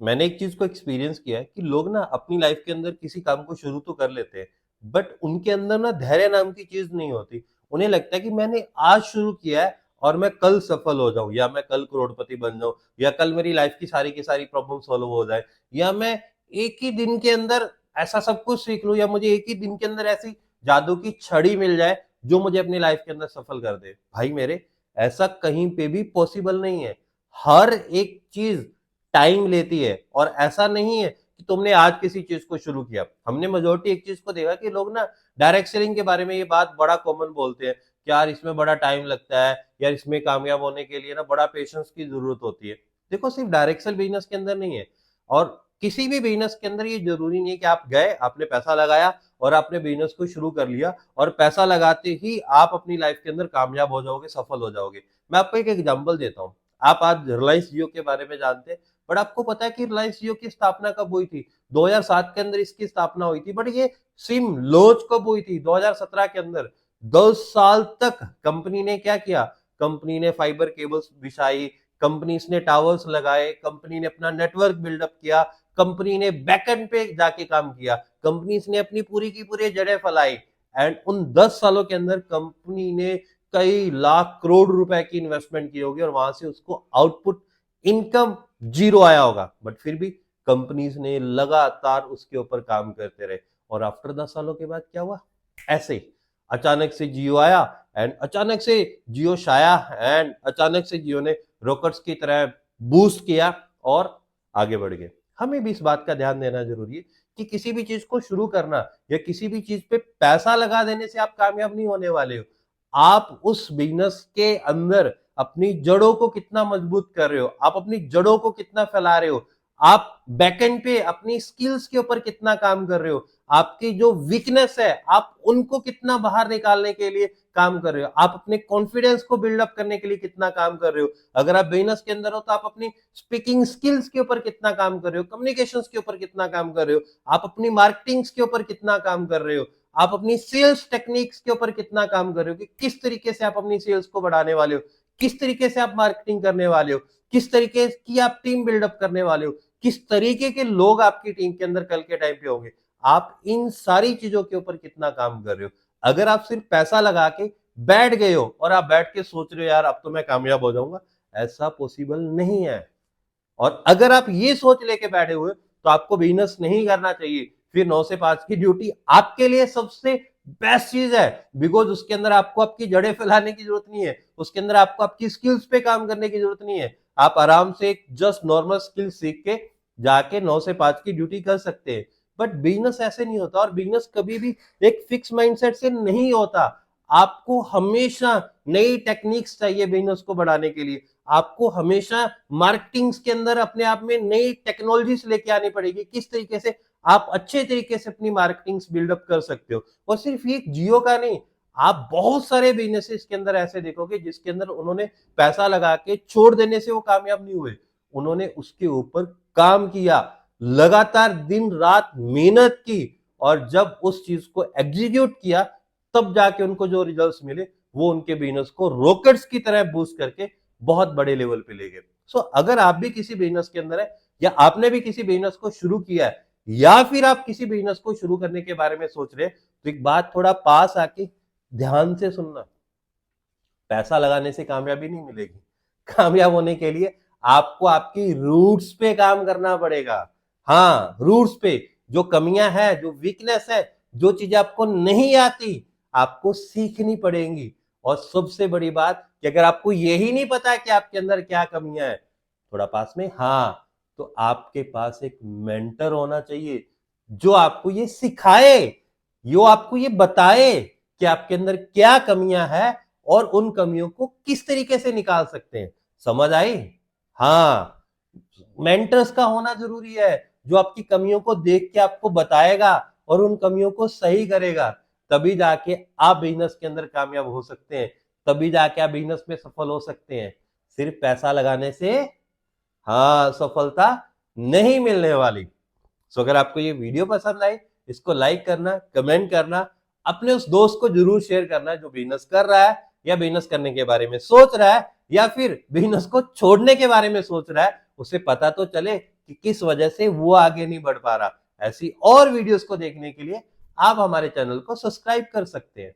मैंने एक चीज को एक्सपीरियंस किया है कि लोग ना अपनी लाइफ के अंदर किसी काम को शुरू तो कर लेते हैं, बट उनके अंदर ना धैर्य नाम की चीज नहीं होती। उन्हें लगता है कि मैंने आज शुरू किया है और मैं कल सफल हो जाऊं, या मैं कल करोड़पति बन जाऊं, या कल मेरी लाइफ की सारी प्रॉब्लम सॉल्व हो जाए, या मैं एक ही दिन के अंदर ऐसा सब कुछ सीख लूं, या मुझे एक ही दिन के अंदर ऐसी जादू की छड़ी मिल जाए जो मुझे अपनी लाइफ के अंदर सफल कर दे। भाई मेरे, ऐसा कहीं पे भी पॉसिबल नहीं है। हर एक चीज टाइम लेती है, और ऐसा नहीं है कि तुमने आज किसी चीज को शुरू किया। हमने मेजोरिटी एक चीज को देखा कि लोग ना डायरेक्ट सेलिंग के बारे में ये बात बड़ा कॉमन बोलते हैं कि यार इसमें बड़ा टाइम लगता है, यार इसमें कामयाब होने के लिए ना बड़ा पेशेंस की जरूरत होती है। देखो, सिर्फ डायरेक्ट सेल बिजनेस के अंदर नहीं है, और किसी भी बिजनेस के अंदर ये जरूरी नहीं है कि आप गए, आपने पैसा लगाया और आपने बिजनेस को शुरू कर लिया और पैसा लगाते ही आप अपनी लाइफ के अंदर कामयाब हो जाओगे, सफल हो जाओगे। मैं आपको एक एग्जांपल देता हूँ। आप आज रिलायंस जियो के बारे में जानते हैं, बट आपको पता है कि रिलायंस जियो की स्थापना कब हुई थी? 2007 के अंदर इसकी स्थापना हुई थी, बट ये सिम लॉन्च कब हुई थी? 2017 के अंदर। 10 साल तक कंपनी ने क्या किया? कंपनी ने फाइबर केबल्स बिछाई, कंपनी ने टावर्स लगाए, कंपनी ने अपना नेटवर्क बिल्डअप किया, कंपनी ने बैकएंड पे जाके काम किया, कंपनी ने अपनी पूरी की पूरी जड़ें फैलाई। एंड उन 10 सालों के अंदर कंपनी ने कई लाख करोड़ रुपए की इन्वेस्टमेंट की होगी, और वहां से उसको आउटपुट इनकम जीरो आया होगा, बट फिर भी कंपनीज ने लगातार उसके ऊपर काम करते रहे। और आफ्टर 10 सालों के बाद क्या हुआ? ऐसे अचानक से जियो आया, एंड अचानक से जियो छाया, एंड अचानक से जियो ने रॉकेट्स की तरह बूस्ट किया और आगे बढ़ गए। हमें भी इस बात का ध्यान देना जरूरी है कि किसी भी चीज को शुरू करना या किसी भी चीज पे पैसा लगा देने से आप कामयाब नहीं होने वाले हो। आप उस बिजनेस के अंदर अपनी जड़ों को कितना मजबूत कर रहे हो, आप अपनी जड़ों को कितना फैला रहे हो, आप बैकएंड पे अपनी स्किल्स के ऊपर कितना काम कर रहे हो, आपकी जो वीकनेस है आप उनको कितना बाहर निकालने के लिए काम कर रहे हो, आप अपने कॉन्फिडेंस को बिल्डअप करने के लिए कितना काम कर रहे हो। अगर आप बिजनेस के अंदर हो तो आप अपनी स्पीकिंग स्किल्स के ऊपर कितना काम कर रहे हो, कम्युनिकेशन के ऊपर कितना काम कर रहे हो, आप अपनी मार्केटिंग के ऊपर कितना काम कर रहे हो, आप अपनी सेल्स टेक्निक्स के ऊपर कितना काम कर रहे हो, कि किस तरीके से आप अपनी सेल्स को बढ़ाने वाले हो, किस तरीके से आप मार्केटिंग करने वाले हो, किस तरीके की आप टीम बिल्डअप करने वाले हो, किस तरीके के लोग आपकी टीम के अंदर कल के टाइम पे होंगे। आप इन सारी चीजों के ऊपर कितना काम कर रहे हो। अगर आप सिर्फ पैसा लगा के बैठ गए हो और आप बैठ के सोच रहे हो यार अब तो मैं कामयाब हो जाऊंगा, ऐसा पॉसिबल नहीं है। और अगर आप ये सोच लेके बैठे हुए तो आपको बिजनेस नहीं करना चाहिए। फिर 9 से 5 की ड्यूटी आपके लिए सबसे बेस्ट चीज है, बिकॉज उसके अंदर आपको आपकी जड़ें फैलाने की जरूरत नहीं है, उसके अंदर आपको आपकी स्किल्स पे काम करने की जरूरत नहीं है। आप आराम से एक जस्ट नॉर्मल स्किल सीख के जाके 9 से 5 की ड्यूटी कर सकते हैं। बट बिजनेस ऐसे नहीं होता, और बिजनेस कभी भी एक फिक्स माइंडसेट से नहीं होता। आपको हमेशा नई टेक्निक्स चाहिए बिजनेस को बढ़ाने के लिए। आपको हमेशा मार्केटिंग के अंदर अपने आप में नई टेक्नोलॉजीज लेके आनी पड़ेगी, किस तरीके से आप अच्छे तरीके से अपनी मार्केटिंग बिल्डअप कर सकते हो। और सिर्फ ये जियो का नहीं, आप बहुत सारे बिजनेसेस के अंदर ऐसे देखोगे जिसके अंदर उन्होंने पैसा लगा के छोड़ देने से वो कामयाब नहीं हुए। उन्होंने उसके ऊपर काम किया, लगातार दिन रात मेहनत की, और जब उस चीज को एग्जीक्यूट किया तब जाके उनको जो रिजल्ट्स मिले वो उनके बिजनेस को रॉकेट्स की तरह बूस्ट करके बहुत बड़े लेवल पे ले गए। सो अगर आप भी किसी बिजनेस के अंदर है, या आपने भी किसी बिजनेस को शुरू किया है, या फिर आप किसी बिजनेस को शुरू करने के बारे में सोच रहे हैं, तो एक बात थोड़ा पास आके ध्यान से सुनना। पैसा लगाने से कामयाबी नहीं मिलेगी। कामयाब होने के लिए आपको आपकी रूट्स पे काम करना पड़ेगा। हाँ, रूट्स पे जो कमियां हैं, जो वीकनेस है, जो चीजें आपको नहीं आती, आपको सीखनी पड़ेंगी। और सबसे बड़ी बात कि अगर आपको यही नहीं पता कि आपके अंदर क्या कमियां है, थोड़ा पास में, हाँ, तो आपके पास एक मेंटर होना चाहिए जो आपको ये सिखाए, जो आपको ये बताए कि आपके अंदर क्या कमियां हैं और उन कमियों को किस तरीके से निकाल सकते हैं। समझ आई? हाँ, मेंटर्स का होना जरूरी है, जो आपकी कमियों को देख के आपको बताएगा और उन कमियों को सही करेगा। तभी जाके आप बिजनेस के अंदर कामयाब हो सकते हैं, तभी जाके आप बिजनेस में सफल हो सकते हैं। सिर्फ पैसा लगाने से हाँ सफलता नहीं मिलने वाली। सो अगर आपको ये वीडियो पसंद आई, इसको लाइक करना, कमेंट करना, अपने उस दोस्त को जरूर शेयर करना जो बिजनेस कर रहा है या बिजनेस करने के बारे में सोच रहा है, या फिर बिजनेस को छोड़ने के बारे में सोच रहा है। उसे पता तो चले कि किस वजह से वो आगे नहीं बढ़ पा रहा। ऐसी और वीडियोस को देखने के लिए आप हमारे चैनल को सब्सक्राइब कर सकते हैं।